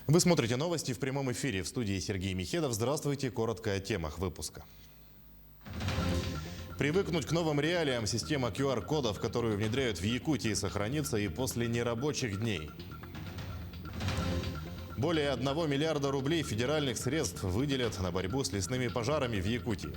Вы смотрите новости в прямом эфире. В студии Сергей Михедов. Здравствуйте. Коротко о темах выпуска. Привыкнуть к новым реалиям. Система QR-кодов, которую внедряют в Якутии, сохранится и после нерабочих дней. Более 1 миллиарда рублей федеральных средств выделят на борьбу с лесными пожарами в Якутии.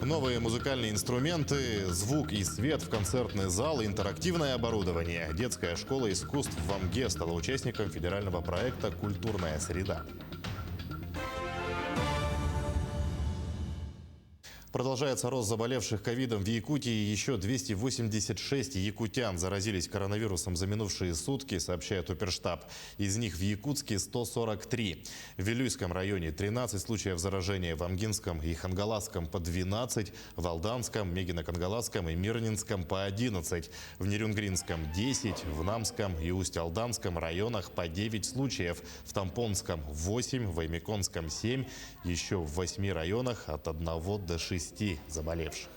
Новые музыкальные инструменты, звук и свет в концертный зал, интерактивное оборудование. Детская школа искусств в Амге стала участником федерального проекта «Культурная среда». Продолжается рост заболевших ковидом в Якутии. Еще 286 якутян заразились коронавирусом за минувшие сутки, сообщает Оперштаб. Из них в Якутске 143. В Вилюйском районе 13 случаев заражения, в Амгинском и Хангаласском по 12, в Алданском, Мегино-Кангаласском и Мирнинском по 11, в Нерюнгринском 10, в Намском и Усть-Алданском районах по 9 случаев, в Тампонском 8, в Аймеконском 7, еще в 8 районах от 1 до 6 заболевших.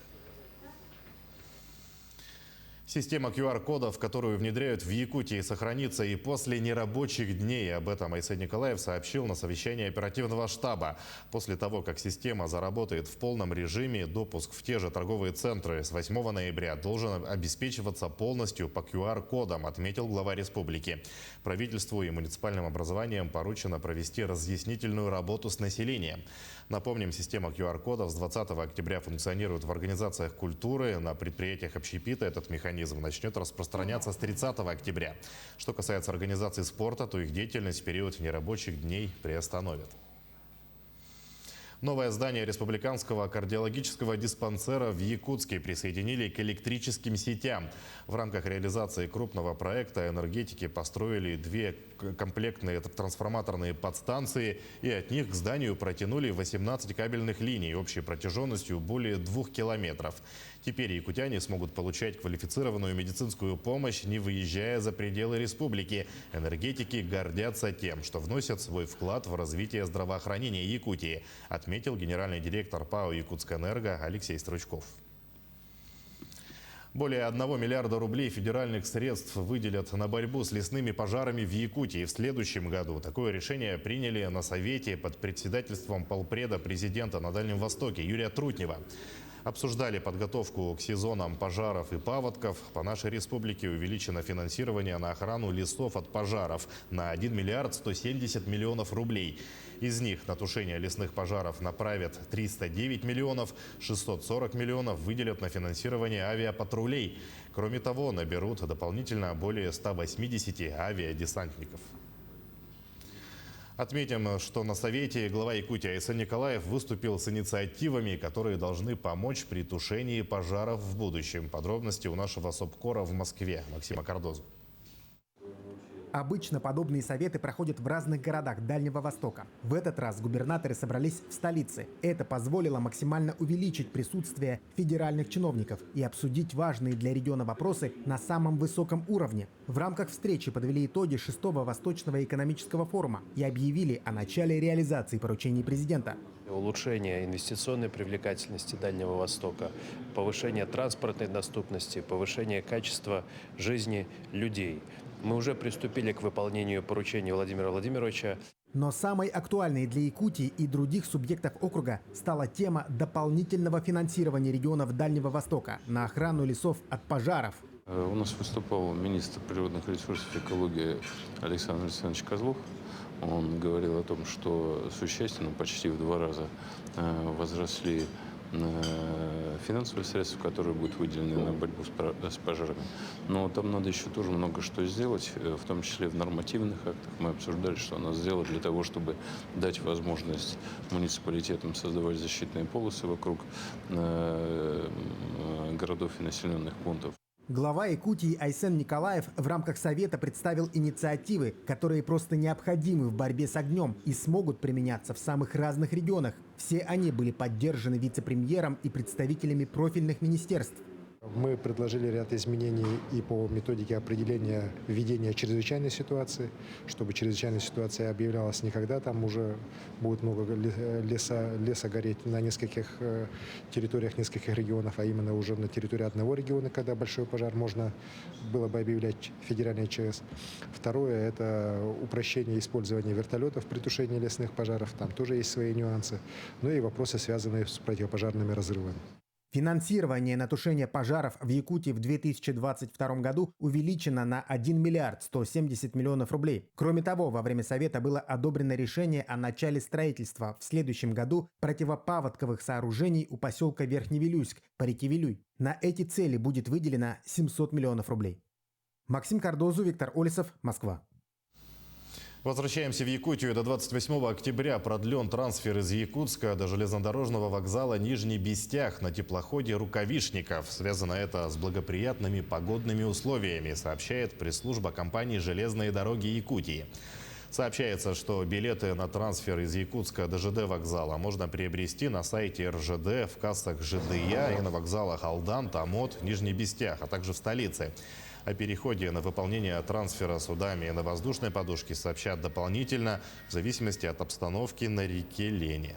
Система QR-кодов, которую внедряют в Якутии, сохранится и после нерабочих дней. Об этом Айсен Николаев сообщил на совещании оперативного штаба. После того, как система заработает в полном режиме, допуск в те же торговые центры с 8 ноября должен обеспечиваться полностью по QR-кодам, отметил глава республики. Правительству и муниципальным образованиям поручено провести разъяснительную работу с населением. Напомним, система QR-кодов с 20 октября функционирует в организациях культуры. На предприятиях общепита этот механизм начнет распространяться с 30 октября. Что касается организации спорта, то их деятельность в период нерабочих дней приостановят. Новое здание республиканского кардиологического диспансера в Якутске присоединили к электрическим сетям. В рамках реализации крупного проекта энергетики построили 2 комплектные трансформаторные подстанции, и от них к зданию протянули 18 кабельных линий общей протяженностью более 2 километров. Теперь якутяне смогут получать квалифицированную медицинскую помощь, не выезжая за пределы республики. Энергетики гордятся тем, что вносят свой вклад в развитие здравоохранения Якутии, отметил генеральный директор ПАО «Якутскэнерго» Алексей Стручков. Более 1 миллиарда рублей федеральных средств выделят на борьбу с лесными пожарами в Якутии в следующем году. Такое решение приняли на совете под председательством полпреда президента на Дальнем Востоке Юрия Трутнева. Обсуждали подготовку к сезонам пожаров и паводков. По нашей республике увеличено финансирование на охрану лесов от пожаров на 1 миллиард 170 миллионов рублей. Из них на тушение лесных пожаров направят 309 миллионов, 640 миллионов выделят на финансирование авиапатрулей. Кроме того, наберут дополнительно более 180 авиадесантников. Отметим, что на совете глава Якутии Айсен Николаев выступил с инициативами, которые должны помочь при тушении пожаров в будущем. Подробности у нашего СОБКОРа в Москве Максима Кардозу. Обычно подобные советы проходят в разных городах Дальнего Востока. В этот раз губернаторы собрались в столице. Это позволило максимально увеличить присутствие федеральных чиновников и обсудить важные для региона вопросы на самом высоком уровне. В рамках встречи подвели итоги 6-го Восточного экономического форума и объявили о начале реализации поручений президента. Улучшение инвестиционной привлекательности Дальнего Востока, повышение транспортной доступности, повышение качества жизни людей. Мы уже приступили к выполнению поручений Владимира Владимировича. Но самой актуальной для Якутии и других субъектов округа стала тема дополнительного финансирования регионов Дальнего Востока на охрану лесов от пожаров. У нас выступал министр природных ресурсов и экологии Александр Александрович Козлов. Он говорил о том, что существенно, почти в 2 раза возросли финансовые средства, которые будут выделены на борьбу с пожарами. Но там надо еще тоже много что сделать, в том числе в нормативных актах. Мы обсуждали, что надо сделать для того, чтобы дать возможность муниципалитетам создавать защитные полосы вокруг городов и населенных пунктов. Глава Якутии Айсен Николаев в рамках совета представил инициативы, которые просто необходимы в борьбе с огнем и смогут применяться в самых разных регионах. Все они были поддержаны вице-премьером и представителями профильных министерств. Мы предложили ряд изменений и по методике определения введения чрезвычайной ситуации, чтобы чрезвычайная ситуация объявлялась не когда там уже будет много леса гореть на нескольких территориях нескольких регионов, а именно уже на территории одного региона, когда большой пожар можно было бы объявлять федеральный ЧС. Второе – это упрощение использования вертолетов при тушении лесных пожаров. Там тоже есть свои нюансы. Ну и вопросы, связанные с противопожарными разрывами. Финансирование на тушение пожаров в Якутии в 2022 году увеличено на 1 миллиард 170 миллионов рублей. Кроме того, во время Совета было одобрено решение о начале строительства в следующем году противопаводковых сооружений у поселка Верхневилюйск по реке Вилюй. На эти цели будет выделено 700 миллионов рублей. Максим Кардозу, Виктор Олесов, Москва. Возвращаемся в Якутию. До 28 октября продлен трансфер из Якутска до железнодорожного вокзала Нижний Бестях на теплоходе «Рукавишников». Связано это с благоприятными погодными условиями, сообщает пресс-служба компании «Железные дороги Якутии». Сообщается, что билеты на трансфер из Якутска до ЖД вокзала можно приобрести на сайте РЖД, в кассах ЖДЯ и на вокзалах Алдан, Томот, Нижний Бестях, а также в столице. О переходе на выполнение трансфера судами на воздушной подушке сообщат дополнительно в зависимости от обстановки на реке Лене.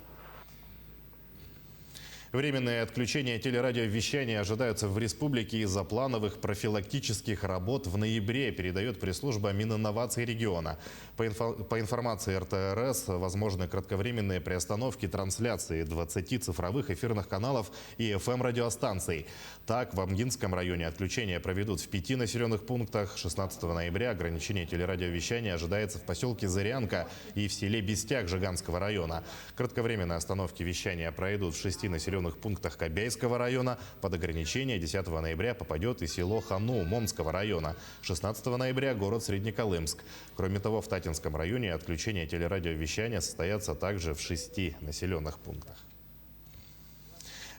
Временные отключения телерадиовещания ожидаются в республике из-за плановых профилактических работ в ноябре, передает пресс-служба Мининноваций региона. По информации РТРС, возможны кратковременные приостановки трансляции 20 цифровых эфирных каналов и ФМ-радиостанций. Так, в Амгинском районе отключения проведут в 5 населенных пунктах. 16 ноября ограничение телерадиовещания ожидается в поселке Зырянка и в селе Бестях Жиганского района. Кратковременные остановки вещания пройдут в 6 населенных пунктах Кобяйского района. Под ограничение 10 ноября попадет и село Хану Момского района. 16 ноября город Среднеколымск. Кроме того, в Татинском районе отключение телерадиовещания состоятся также в 6 населенных пунктах.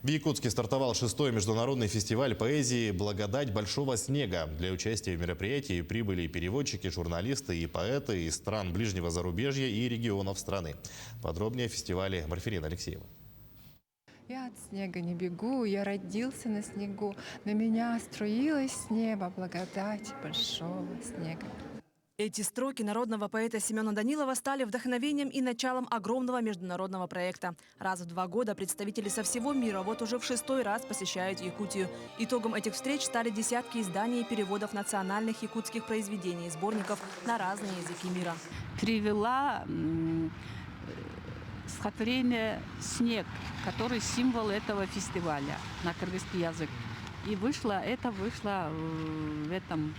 В Якутске стартовал 6-й международный фестиваль поэзии «Благодать большого снега». Для участия в мероприятии прибыли переводчики, журналисты и поэты из стран ближнего зарубежья и регионов страны. Подробнее о фестивале Марферина Алексеева. Я от снега не бегу, я родился на снегу, на меня струилась с неба благодать большого снега. Эти строки народного поэта Семена Данилова стали вдохновением и началом огромного международного проекта. Раз в 2 года представители со всего мира вот уже в 6-й раз посещают Якутию. Итогом этих встреч стали десятки изданий и переводов национальных якутских произведений и сборников на разные языки мира. Привела стихотворение «Снег», который символ этого фестиваля на кыргызский язык. И это вышло в этом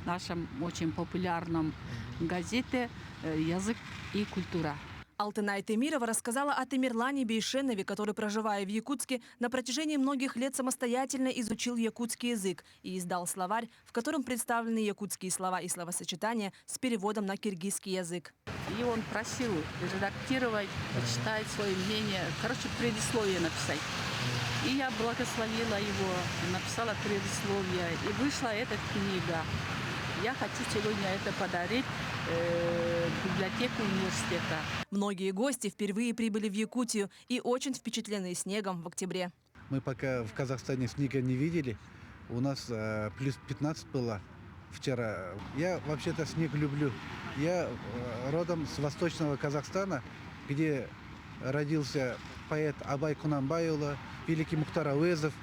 нашем очень популярном газете «Язык и культура». Алтынай Темирова рассказала о Темирлане Бейшенове, который, проживая в Якутске, на протяжении многих лет самостоятельно изучил якутский язык и издал словарь, в котором представлены якутские слова и словосочетания с переводом на киргизский язык. И он просил редактировать, почитать свое мнение, предисловие написать. И я благословила его, написала предисловие, и вышла эта книга. Я хочу сегодня это подарить в библиотеку университета. Многие гости впервые прибыли в Якутию и очень впечатлены снегом в октябре. Мы пока в Казахстане снега не видели. У нас плюс 15 было вчера. Я вообще-то снег люблю. Я родом с восточного Казахстана, где родился поэт Абай Кунанбайұлы, великий Мухтар Әуезов.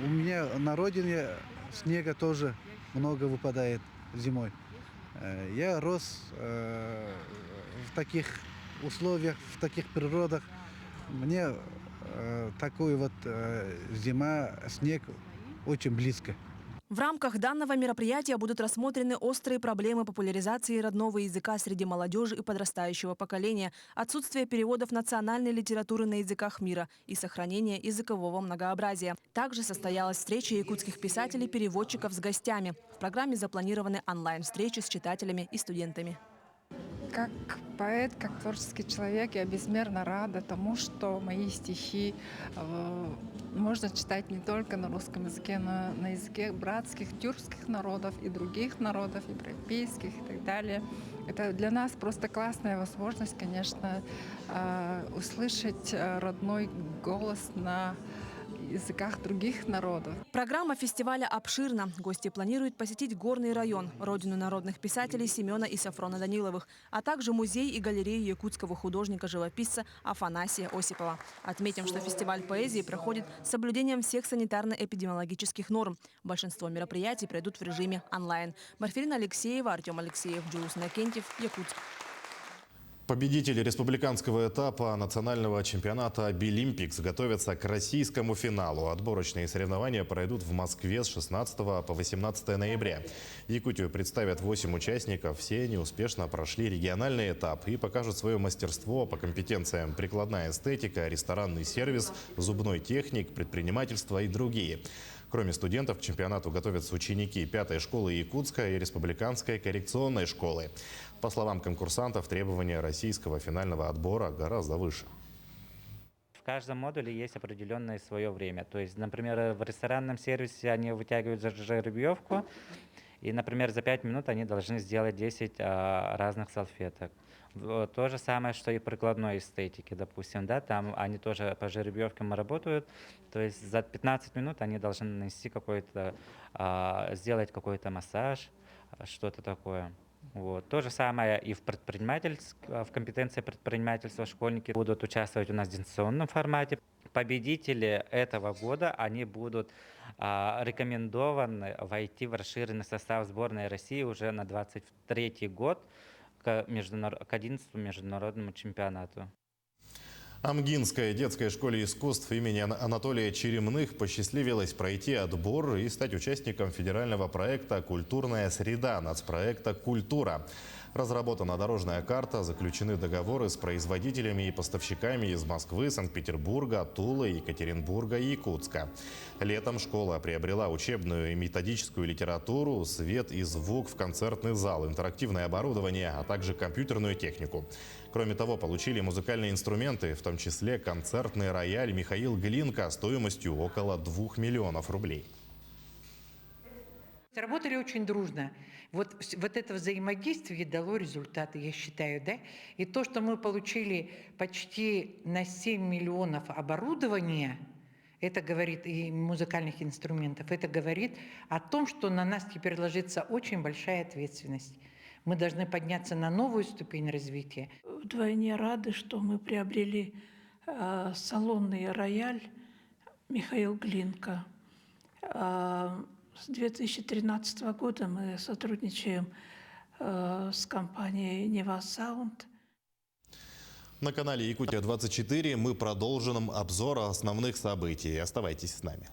У меня на родине снега тоже много выпадает зимой. Я рос в таких условиях, в таких природах. Мне такой вот зима, снег очень близко. В рамках данного мероприятия будут рассмотрены острые проблемы популяризации родного языка среди молодежи и подрастающего поколения, отсутствие переводов национальной литературы на языках мира и сохранение языкового многообразия. Также состоялась встреча якутских писателей-переводчиков с гостями. В программе запланированы онлайн-встречи с читателями и студентами. Как поэт, как творческий человек, я безмерно рада тому, что мои стихи можно читать не только на русском языке, но на языке братских тюркских народов и других народов, европейских и так далее. Это для нас просто классная возможность, конечно, услышать родной голос на языках других народов. Программа фестиваля обширна. Гости планируют посетить Горный район, родину народных писателей Семена и Сафрона Даниловых, а также музей и галерею якутского художника-живописца Афанасия Осипова. Отметим, что фестиваль поэзии проходит с соблюдением всех санитарно-эпидемиологических норм. Большинство мероприятий пройдут в режиме онлайн. Марферина Алексеева, Артем Алексеев, Джулус Накентьев, Якутск. Победители республиканского этапа национального чемпионата «Билимпикс» готовятся к российскому финалу. Отборочные соревнования пройдут в Москве с 16 по 18 ноября. Якутию представят 8 участников. Все они успешно прошли региональный этап и покажут свое мастерство по компетенциям прикладная эстетика, ресторанный сервис, зубной техник, предпринимательство и другие. Кроме студентов, к чемпионату готовятся ученики 5-й школы Якутска и Республиканской коррекционной школы. По словам конкурсантов, требования российского финального отбора гораздо выше. В каждом модуле есть определенное свое время. То есть, например, в ресторанном сервисе они вытягивают жеребьевку, и, например, за 5 минут они должны сделать 10 разных салфеток. То же самое, что и в прикладной эстетике, допустим, да, там они тоже по жеребьевкам работают, то есть за 15 минут они должны нанести какой-то, сделать какой-то массаж, что-то такое. Вот. То же самое и в компетенции предпринимательства школьники будут участвовать у нас в дистанционном формате. Победители этого года, они будут рекомендованы войти в расширенный состав сборной России уже на 2023 год, к 11-му международному чемпионату. Амгинской детской школе искусств имени Анатолия Черемных посчастливилось пройти отбор и стать участником федерального проекта «Культурная среда» нацпроекта «Культура». Разработана дорожная карта, заключены договоры с производителями и поставщиками из Москвы, Санкт-Петербурга, Тулы, Екатеринбурга и Якутска. Летом школа приобрела учебную и методическую литературу, свет и звук в концертный зал, интерактивное оборудование, а также компьютерную технику. Кроме того, получили музыкальные инструменты, в том числе концертный рояль «Михаил Глинка» стоимостью около 2 миллионов рублей. Работали очень дружно. Вот это взаимодействие дало результаты, я считаю, да? И то, что мы получили почти на 7 миллионов оборудования, это говорит, и музыкальных инструментов, это говорит о том, что на нас теперь ложится очень большая ответственность. Мы должны подняться на новую ступень развития. Вдвойне рады, что мы приобрели салонный рояль «Михаил Глинка». С 2013 года мы сотрудничаем с компанией «Нева Саунд». На канале Якутия-24 мы продолжим обзор основных событий. Оставайтесь с нами.